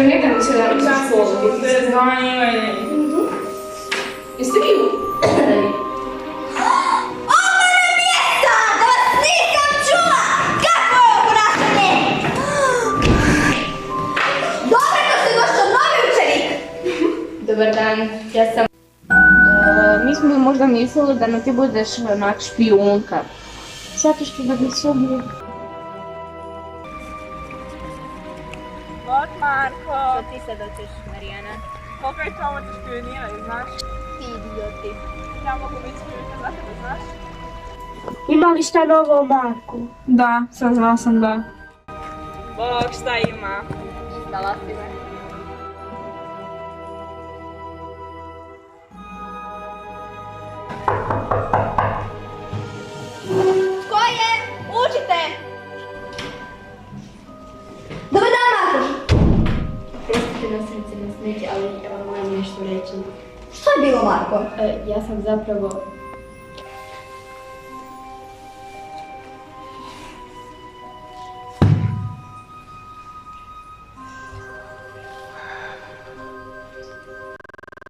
Nikad nisi da mi u školu. Zanimanje. Jeste vi u... Dobar dan, ja sam... Mi smo možda mislili da nam ti budeš onak špijunka. Zato što da bi se ubili. Bok Marko. Što ti sad hoćeš, Marijana? Koliko je to te špioniraju, znaš? Ti idioti. Ja mogu biti špijunka za tebe, znaš? Ima li šta novo o Marku? Da, saznala sam da. Bog, šta ima? Izdala si me. Tko je? Uđite! Dobar dan, Marko! Prostite na srce na smeće, ali ja vam moram nešto reći. Što je bilo, Marko? Ja sam zapravo